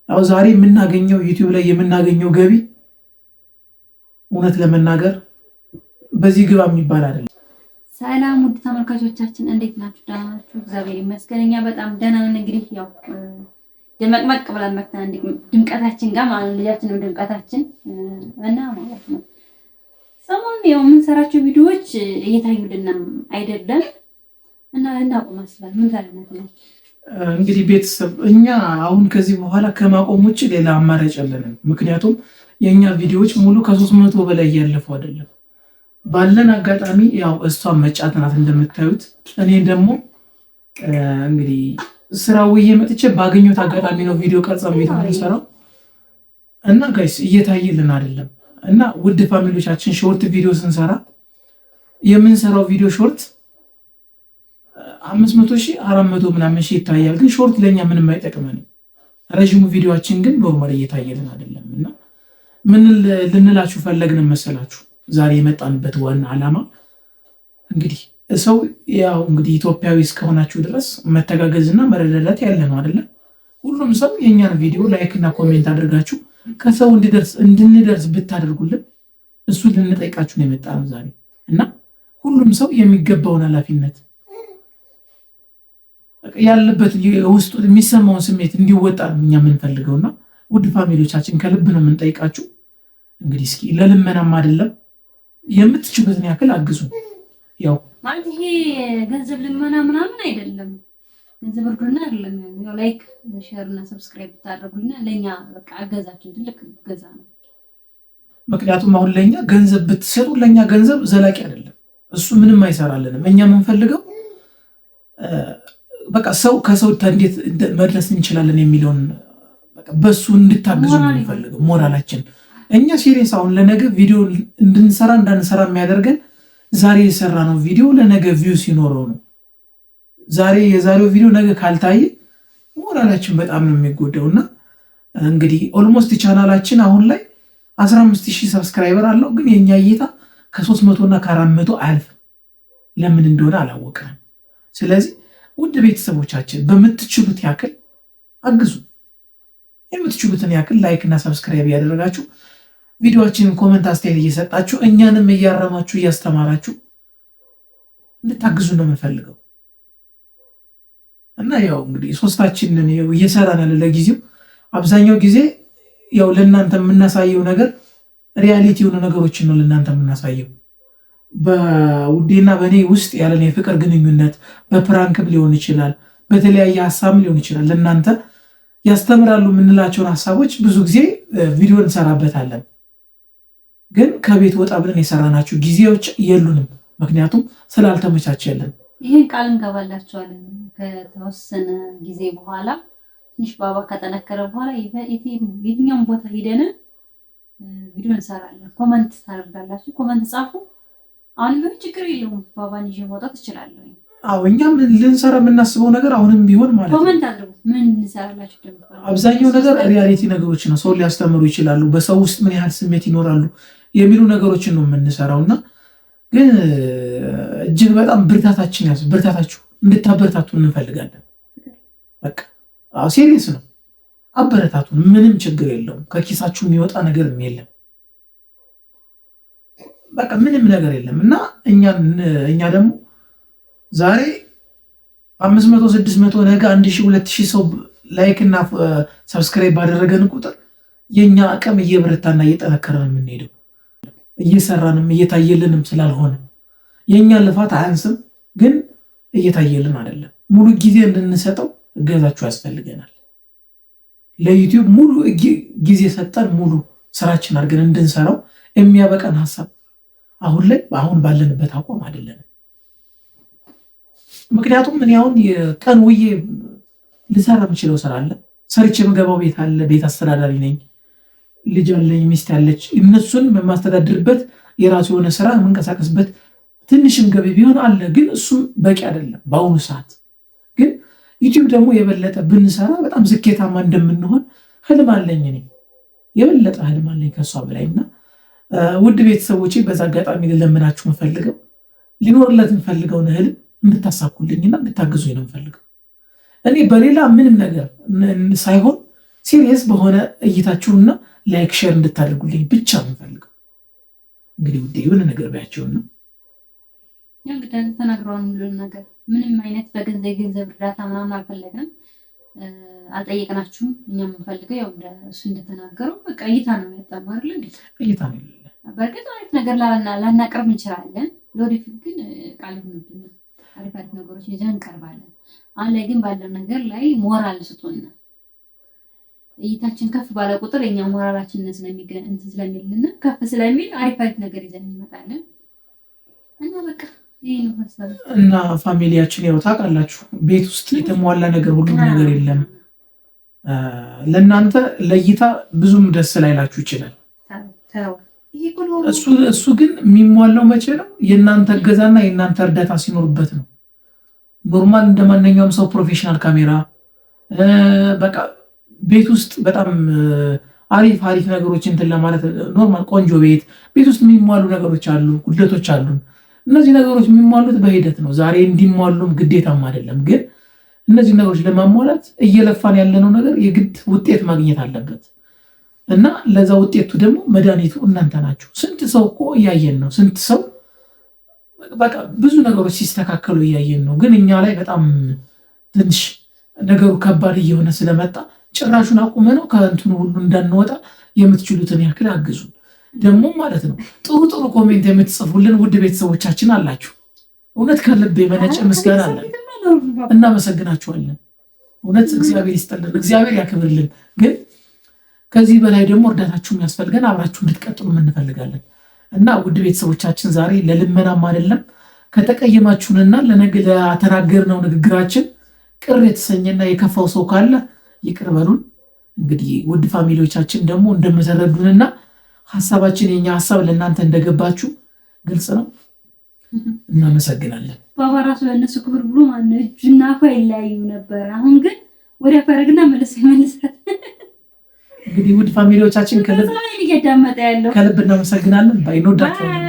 ያው ዛሬ የምናገኘው ዩቲዩብ ላይ የምናገኘው ገቢ እውነት ለመናገር በዚህ ግባ የሚባል አይደለም። ሰላም ውድ ተመልካቾቻችን እንዴት ናችሁ? ደህና ናችሁ? እግዚአብሔር ይመስገን እኛ በጣም ደህና ነን። እንግዲህ ያው ደመቅመቅ ብለን መጥተን ድምቀታችን ጋር ማለት ልጃችን ነው ድምቀታችን እና ማለት ነው። ሰሞኑን ያው የምንሰራቸው ቪዲዮዎች እየታዩልንም አይደለም እና እናቆም አስባል ምን ታለናት ነው እንግዲህ ቤተሰብ እኛ አሁን ከዚህ በኋላ ከማቆም ውጭ ሌላ አማራጭ የለንም። ምክንያቱም የኛ ቪዲዮዎች ሙሉ ከ300 በላይ ያለፉ አይደለም። ባለን አጋጣሚ ያው እሷን መጫት ናት እንደምታዩት። እኔ ደግሞ እንግዲህ ስራው እየመጥቼ ባገኘሁት አጋጣሚ ነው ቪዲዮ ቀርጸን ቪዲዮ የምንሰራው እና ጋይስ እየታየልን አይደለም። እና ውድ ፋሚሊዎቻችን ሾርት ቪዲዮ ስንሰራ የምንሰራው ቪዲዮ ሾርት 500,000 400 ምናምን ሺህ ይታያል። ግን ሾርት ለኛ ምንም አይጠቅመንም። ረጅሙ ቪዲዮአችን ግን ኖርማል እየታየልን አይደለም። እና ምን ልንላችሁ ፈለግን መሰላችሁ? ዛሬ የመጣንበት ዋና ዓላማ እንግዲህ ሰው ያው እንግዲህ ኢትዮጵያዊ እስከሆናችሁ ድረስ መተጋገዝና መረዳዳት ያለ ነው አይደለ? ሁሉም ሰው የኛን ቪዲዮ ላይክ እና ኮሜንት አድርጋችሁ ከሰው እንድንደርስ ብታደርጉልን እሱን ልንጠይቃችሁ ነው የመጣነው ዛሬ። እና ሁሉም ሰው የሚገባውን ኃላፊነት ያለበት ውስጡ የሚሰማውን ስሜት እንዲወጣ ነው እኛ የምንፈልገውና ውድ ፋሚሊዎቻችን ከልብ ነው የምንጠይቃችሁ። እንግዲህ እስኪ ለልመናም አይደለም የምትችሉትን ያክል አግዙ። ያው ማለት ይሄ ገንዘብ ልመና ምናምን አይደለም፣ ገንዘብ እርዱና አይደለም። ያው ላይክ ሼር እና ሰብስክራይብ ታደርጉልና ለኛ በቃ አገዛችን ትልቅ ገዛ ነው። ምክንያቱም አሁን ለኛ ገንዘብ ብትሰጡ ለኛ ገንዘብ ዘላቂ አይደለም፣ እሱ ምንም አይሰራልንም። እኛ የምንፈልገው በቃ ሰው ከሰው እንዴት መድረስ እንችላለን የሚለውን በቃ በሱ እንድታግዙ ነው የምንፈልገው። ሞራላችን እኛ ሲሪየስ አሁን ለነገ ቪዲዮ እንድንሰራ እንዳንሰራ የሚያደርገን ዛሬ የሰራ ነው ቪዲዮ ለነገ ቪው ሲኖረው ነው። ዛሬ የዛሬው ቪዲዮ ነገ ካልታየ ሞራላችን በጣም ነው የሚጎዳውና እንግዲህ ኦልሞስት ቻናላችን አሁን ላይ 15,000 ሰብስክራይበር አለው። ግን የኛ እይታ ከ300 እና ከ400 አልፍ ለምን እንደሆነ አላወቅንም። ስለዚህ ውድ ቤተሰቦቻችን በምትችሉት ያክል አግዙ። የምትችሉትን ያክል ላይክ እና ሰብስክራይብ ያደረጋችሁ ቪዲዮአችንን ኮሜንት አስተያየት እየሰጣችሁ እኛንም እያረማችሁ እያስተማራችሁ እንድታግዙ ነው የምንፈልገው። እና ያው እንግዲህ ሶስታችንን እየሰራን ያለ ለጊዜው አብዛኛው ጊዜ ያው ለእናንተ የምናሳየው ነገር ሪያሊቲ የሆኑ ነገሮችን ነው ለእናንተ የምናሳየው። በውዴና በእኔ ውስጥ ያለን የፍቅር ግንኙነት በፕራንክም ሊሆን ይችላል፣ በተለያየ ሀሳብም ሊሆን ይችላል። ለእናንተ ያስተምራሉ የምንላቸውን ሀሳቦች ብዙ ጊዜ ቪዲዮ እንሰራበታለን። ግን ከቤት ወጣ ብለን የሰራናቸው ጊዜዎች የሉንም፣ ምክንያቱም ስላልተመቻቸልን። ይህን ቃል እንገባላቸዋለን። ከተወሰነ ጊዜ በኋላ ትንሽ ባባ ከጠነከረ በኋላ የትኛውም ቦታ ሂደን ቪዲዮ እንሰራለን። ኮመንት ታደርጋላችሁ፣ ኮመንት ጻፉ። አሁን ምን ችግር የለውም፣ ባባን ይዤ መውጣት እችላለሁ። አዎ እኛም ልንሰራ የምናስበው ነገር አሁንም ቢሆን ማለት ነው። ኮመንት አድርጉ፣ ምን እንሰራላችሁ ደግሞ። አብዛኛው ነገር ሪያሊቲ ነገሮች ነው፣ ሰው ሊያስተምሩ ይችላሉ፣ በሰው ውስጥ ምን ያህል ስሜት ይኖራሉ የሚሉ ነገሮችን ነው የምንሰራውና ግን እጅግ በጣም ብርታታችሁ እንድታበረታቱ እንፈልጋለን። በቃ አዎ ሲሪየስ ነው፣ አበረታቱን። ምንም ችግር የለውም፣ ከኪሳችሁ የሚወጣ ነገርም የለም፣ በቃ ምንም ነገር የለም። እና እኛ ደግሞ ዛሬ 500 600 ነገ 1000 2000 ሰው ላይክ እና ሰብስክራይብ ባደረገን ቁጥር የኛ አቅም እየበረታና እየጠነከረ ነው የምንሄደው። እየሰራንም እየታየልንም ስላልሆነ የኛ ልፋት አያንስም፣ ግን እየታየልን አይደለም። ሙሉ ጊዜ እንድንሰጠው እገዛችሁ ያስፈልገናል። ለዩቲዩብ ሙሉ ጊዜ ሰጠን ሙሉ ስራችን አድርገን እንድንሰራው የሚያበቃን ሀሳብ አሁን ባለንበት አቋም አይደለም። ምክንያቱም ምን ያሁን የቀን ውዬ ልሰራ የምችለው ስራ አለ፣ ሰርቼ የምገባው ቤት አለ፣ ቤት አስተዳዳሪ ነኝ፣ ልጅ አለኝ፣ ሚስት አለች። እነሱን የማስተዳድርበት የራሱ የሆነ ስራ የምንቀሳቀስበት ትንሽም ገቢ ቢሆን አለ። ግን እሱም በቂ አይደለም በአሁኑ ሰዓት። ግን ዩቲዩብ ደግሞ የበለጠ ብንሰራ በጣም ስኬታማ እንደምንሆን ህልም አለኝ። እኔ የበለጠ ህልም አለኝ ከሷ በላይና ውድ ቤተሰቦቼ በዛ አጋጣሚ ልለምናችሁ የምፈልገው ሊኖርለት የምፈልገውን ህልም እንድታሳኩልኝና እንድታግዙኝ ነው የምፈልገው። እኔ በሌላ ምንም ነገር ሳይሆን ሲሪየስ በሆነ እይታችሁና ላይክ ሼር እንድታደርጉልኝ ብቻ ነው የምፈልገው። እንግዲህ ውዴ የሆነ ነገር ባያቸውና ያው እንግዲህ ተናግረዋል ሁሉን ነገር ምንም አይነት በገንዘብ እርዳታ ምናምን አልፈለግንም፣ አልጠየቅናችሁም። እኛ የምንፈልገው ያው እሱ እንደተናገረው በቃ እይታ ነው ያጣነው አይደል እንዴ? እይታ ነው። በእርግጥ አሪፍ ነገር ላናቀርብ እንችላለን። ለወደፊት ግን ቃል ይሁንብን አሪፍ ነገሮች ይዘን እንቀርባለን። አሁን ላይ ግን ባለው ነገር ላይ ሞራል ስጡን። እይታችን ከፍ ባለ ቁጥር የኛ ሞራላችን ስለሚልና ከፍ ስለሚል አሪፍ ነገር ይዘን እንመጣለን እና በቃ እና ፋሚሊያችን ያው ታውቃላችሁ፣ ቤት ውስጥ የተሟላ ነገር ሁሉም ነገር የለም። ለእናንተ ለእይታ ብዙም ደስ ላይላችሁ ይችላል። እሱ ግን የሚሟላው መቼ ነው? የእናንተ እገዛና የእናንተ እርዳታ ሲኖርበት ነው። ኖርማል እንደማንኛውም ሰው ፕሮፌሽናል ካሜራ በቃ ቤት ውስጥ በጣም አሪፍ ነገሮች እንትን ለማለት ኖርማል ቆንጆ ቤት ውስጥ የሚሟሉ ነገሮች አሉ፣ ጉድለቶች አሉ። እነዚህ ነገሮች የሚሟሉት በሂደት ነው። ዛሬ እንዲሟሉም ግዴታም አይደለም። ግን እነዚህ ነገሮች ለማሟላት እየለፋን ያለነው ነገር የግድ ውጤት ማግኘት አለበት እና ለዛ ውጤቱ ደግሞ መድኃኒቱ እናንተ ናችሁ። ስንት ሰው እኮ እያየን ነው። ስንት ሰው በቃ ብዙ ነገሮች ሲስተካከሉ እያየን ነው። ግን እኛ ላይ በጣም ትንሽ ነገሩ ከባድ እየሆነ ስለመጣ ጭራሹን አቁመ ነው ከእንትኑ ሁሉ እንዳንወጣ የምትችሉትን ያክል አግዙን። ደግሞ ማለት ነው ጥሩ ኮሜንት የምትጽፉልን ውድ ቤተሰቦቻችን አላችሁ። እውነት ከልብ የመነጨ ምስጋና አለን። እናመሰግናችኋለን። እውነት እግዚአብሔር ይስጠልን፣ እግዚአብሔር ያክብርልን። ግን ከዚህ በላይ ደግሞ እርዳታችሁ የሚያስፈልገን አብራችሁ እንድትቀጥሉ እንፈልጋለን እና ውድ ቤተሰቦቻችን ዛሬ ለልመናም አይደለም ከተቀየማችሁንና ለተናገርነው ንግግራችን ቅር የተሰኘና የከፋው ሰው ካለ ይቅር በሉን። እንግዲህ ውድ ፋሚሊዎቻችን ደግሞ እንደምትረዱንና ሀሳባችን የኛ ሀሳብ ለእናንተ እንደገባችሁ ግልጽ ነው። እናመሰግናለን። ባባ ራሱ ለእነሱ ክብር ብሎ ማነው እጁና አፏ ይለያዩ ነበር። አሁን ግን ወደ ፈረግና መልሰት። እንግዲህ ውድ ፋሚሊዎቻችን ከልብ እናመሰግናለን። ባይ እንወዳችኋለን።